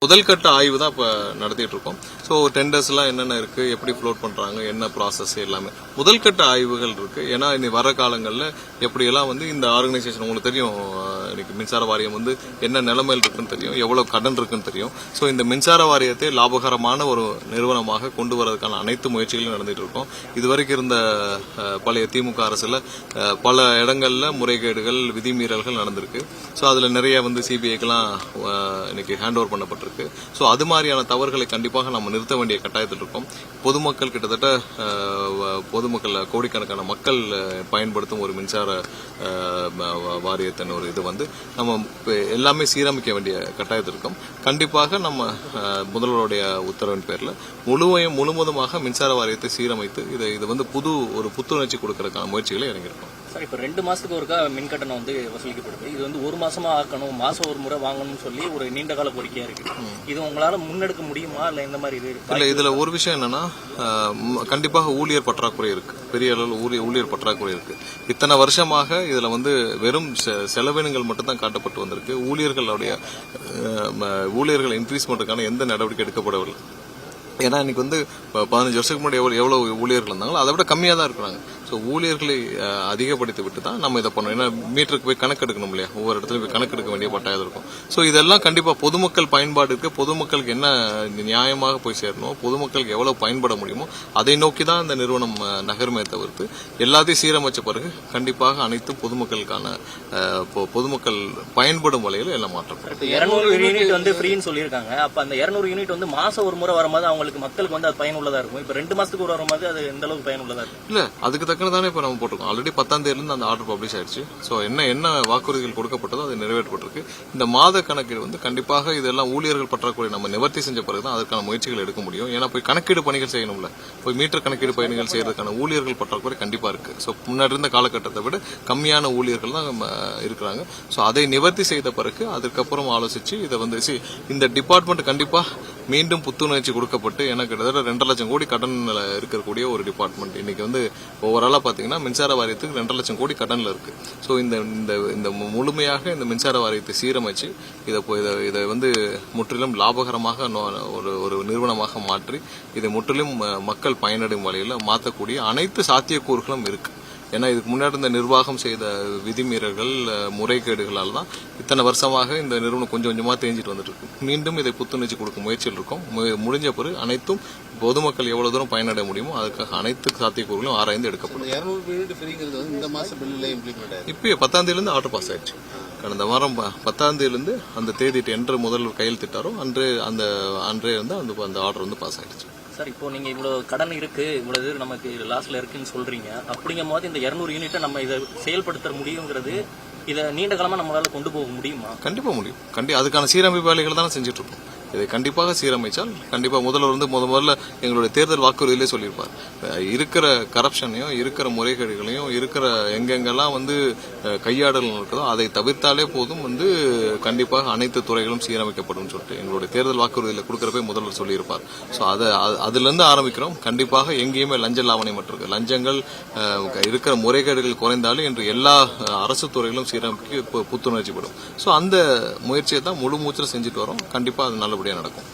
முதல் கட்ட ஆய்வு தான் இப்ப நடத்திட்டு இருக்கோம். ஸோ டெண்டர்ஸ் எல்லாம் என்னென்ன இருக்கு, எப்படி ஃப்ளோட் பண்றாங்க, என்ன ப்ராசஸ் எல்லாமே முதல் கட்ட ஆய்வுகள் இருக்கு. ஏன்னா இனி வர காலங்களில் எப்படியெல்லாம் இந்த ஆர்கனைசேஷன் உங்களுக்கு தெரியும், இன்னைக்கு மின்சார வாரியம் என்ன நிலைமையில் இருக்குன்னு தெரியும், எவ்வளவு கடன் இருக்குன்னு தெரியும். ஸோ இந்த மின்சார வாரியத்தை லாபகரமான ஒரு நிறுவனமாக கொண்டு வரதுக்கான அனைத்து முயற்சிகளும் நடந்துட்டு இருக்கோம். இதுவரைக்கும் இருந்த பழைய திமுக அரசுல பல இடங்கள்ல முறைகேடுகள், விதிமீறல்கள் நடந்திருக்கு. ஸோ அதுல நிறைய சிபிஐக்கெல்லாம் இன்னைக்கு ஹேண்ட் ஓவர் பண்ணப்பட்டிருக்கு. ஸோ அது மாதிரியான தவறுகளை கண்டிப்பாக நம்ம நிறுத்த வேண்டிய கட்டாயத்தில் இருக்கோம். பொதுமக்கள் கிட்டத்தட்ட பொதுமக்கள் கோடிக்கணக்கான மக்கள் பயன்படுத்தும் ஒரு மின்சார வாரியத்தின் ஒரு இது நம்ம எல்லாமே சீரமைக்க வேண்டிய கட்டாயத்தில் இருக்கோம். கண்டிப்பாக நம்ம முதல்வருடைய உத்தரவின் பேர்ல முழுவதுமாக மின்சார வாரியத்தை சீரமைத்து இது ஒரு புத்துணர்ச்சி கொடுக்கறதுக்கான முயற்சிகளை இறங்கியிருக்கோம். சார், இப்ப 2 மாசத்துக்கு ஒருக்கா மின் கட்டணம் வசூலிக்கப்படுது. இது 1 மாசமா ஆக்கணும், மாசம் ஒரு முறை வாங்கணும்னு சொல்லி ஒரு நீண்ட கால கோரிக்கையா இருக்கு. இது உங்களால முன்னெடுக்க முடியுமா, இல்ல இந்த மாதிரி இல்ல? இதுல ஒரு விஷயம் என்னன்னா, கண்டிப்பாக ஊழியர் பற்றாக்குறை இருக்கு, பெரிய அளவில் ஊழியர் பற்றாக்குறை இருக்கு. இத்தனை வருஷமாக இதுல வெறும் செலவினங்கள் மட்டும் தான் காட்டப்பட்டு வந்திருக்கு. ஊழியர்களை இன்க்ரீஸ் பண்றதுக்கான எந்த நடவடிக்கை எடுக்கப்படவில்லை. ஏன்னா இன்னைக்கு 15 வருஷத்துக்கு முன்னாடி எவ்வளவு ஊழியர்கள் இருந்தாங்களோ அதை விட கம்மியா தான் இருக்கிறாங்க. ஸோ ஊழியர்களை அதிகப்படுத்தி விட்டு தான் நம்ம இதை பண்ணணும். ஏன்னா மீட்டருக்கு போய் கணக்கு எடுக்கணும் இல்லையா, ஒவ்வொரு இடத்துல போய் கணக்கு எடுக்க வேண்டிய பட்டாயம் இருக்கும். ஸோ இதெல்லாம் கண்டிப்பா பொதுமக்கள் பயன்பாடுக்கு, பொதுமக்களுக்கு என்ன நியாயமாக போய் சேரணும், பொதுமக்களுக்கு எவ்வளவு பயன்பட முடியுமோ அதை நோக்கி தான் இந்த நிறுவனம் நகர்மே தவிர்த்து எல்லாத்தையும் சீரமைச்ச பிறகு கண்டிப்பாக அனைத்தும் பொதுமக்களுக்கான பொதுமக்கள் பயன்படும் வகையில் எல்லாம் மாற்றம். 200 யூனிட் ஃப்ரீன்னு சொல்லியிருக்காங்க. அப்ப அந்த 200 யூனிட் மாசம் ஒரு முறை வரும்போது அவங்களுக்கு மக்களுக்கு அது பயனுள்ளதா இருக்கும். இப்ப 2 மாசத்துக்கு ஒரு வரும்போது அது எந்த அளவுக்கு பயனுள்ளதா இருக்கும்? இல்ல, அதுக்கு தக்கனதானே இப்ப நம்ம போட்டிருக்கோம். ஆல்ரெடி 10ஆம் தேதியிலிருந்து அந்த ஆர்டர் பப்ளிஷ் ஆயிடுச்சு. ஸோ என்ன வாக்குறுதிகள் கொடுக்கப்பட்டதோ அது நிறைவேற்றப்பட்டிருக்கு. இந்த மாத கணக்கீடு கண்டிப்பாக இதெல்லாம் ஊழியர்கள் பற்றாக்குறை நம்ம நிவர்த்தி செஞ்ச பிறகுதான் அதற்கான முயற்சிகள் எடுக்க முடியும். ஏன்னா போய் கணக்கீடு பணிகள் செய்யணும்ல, போய் மீட்டர் கணக்கீடு பணிகள் செய்யறதுக்கான ஊழியர்கள் பற்றாக்குறை கண்டிப்பா இருக்கு. ஸோ முன்னாடி இருந்த காலகட்டத்தை விட கம்மியான ஊழியர்கள் தான் இருக்கிறாங்க. ஸோ அதை நிவர்த்தி செய்த பிறகு அதுக்கப்புறம் ஆலோசிச்சு இதை இந்த டிபார்ட்மெண்ட் கண்டிப்பா மீண்டும் புத்துணர்ச்சி கொடுக்கப்பட்டு, எனக்கு கிட்டத்தட்ட 2 லட்சம் கோடி கடன்ல இருக்கக்கூடிய ஒரு டிபார்ட்மெண்ட் இன்னைக்கு ஓவராலா பாத்தீங்கன்னா மின்சார வாரியத்துக்கு 2 லட்சம் கோடி கடன்ல இருக்கு. ஸோ இந்த முழுமையாக இந்த மின்சார வாரியத்தை சீரமைச்சு இதை முற்றிலும் லாபகரமாக ஒரு நிறுவனமாக மாற்றி இதை முற்றிலும் மக்கள் பயனடையும் வகையில் மாற்றக்கூடிய அனைத்து சாத்தியக்கூறுகளும் இருக்கு. ஏன்னா இதுக்கு முன்னாடி இந்த நிர்வாகம் செய்த விதிமீறல்கள், முறைகேடுகளால் தான் இத்தனை வருஷமாக இந்த நிறுவனம் கொஞ்சம் கொஞ்சமா தேஞ்சிட்டு வந்துட்டு இருக்கு. மீண்டும் இதை புத்துணர்ச்சி கொடுக்கும் முயற்சியில் இருக்கும். முடிஞ்ச பிறகு அனைத்தும் பொதுமக்கள் எவ்வளவு தூரம் பயனடைய முடியுமோ அதுக்காக அனைத்து சாத்தியக்கூறுகளும் ஆராய்ந்து எடுக்கப்படும். இப்பயே 10ஆம் தேதியிலிருந்து ஆர்டர் பாஸ் ஆயிடுச்சு. கடந்த வாரம் 10ஆம் தேதியிலிருந்து அந்த தேதிட்டு என்று முதல்வர் கையெழுத்திட்டாரோ அன்றே அந்த ஆர்டர் பாஸ் ஆயிடுச்சு. சார், இப்போ நீங்க இவ்வளவு கடன் இருக்கு, இவ்வளவு நமக்கு லாஸ்ட்ல இருக்குன்னு சொல்றீங்க. அப்படிங்கும் போது இந்த 200 யூனிட்டை நம்ம இதை செயல்படுத்த முடியுங்கிறது, இதை நீண்ட காலமா நம்மளால கொண்டு போக முடியுமா? கண்டிப்பா முடியும். அதுக்கான சீரமைப்பு வேலைகள் தான் செஞ்சுட்டு இருக்கோம். இதை கண்டிப்பாக சீரமைச்சால் கண்டிப்பா முதல்வர் முதல்ல எங்களுடைய தேர்தல் வாக்குறுதியிலே சொல்லியிருப்பார், இருக்கிற கரப்ஷனையும் இருக்கிற முறைகேடுகளையும் இருக்கிற எங்கெங்கெல்லாம் கையாடல் இருக்குதோ அதை தவிர்த்தாலே போதும் கண்டிப்பாக அனைத்து துறைகளும் சீரமைக்கப்படும் சொல்லிட்டு எங்களுடைய தேர்தல் வாக்குறுதியில கொடுக்கறப்ப முதல்வர் சொல்லியிருப்பார். ஸோ அதுல இருந்து ஆரம்பிக்கிறோம். கண்டிப்பாக எங்கேயுமே லஞ்ச லாவணை மற்றும் லஞ்சங்கள் இருக்கிற முறைகேடுகள் குறைந்தாலும் இன்று எல்லா அரசு துறைகளும் சீரமைக்க புத்துணர்ச்சி படும். ஸோ அந்த முயற்சியை தான் முழு மூச்சில் செஞ்சுட்டு வரோம். கண்டிப்பா அது நல்லபடியாக நடக்கும்.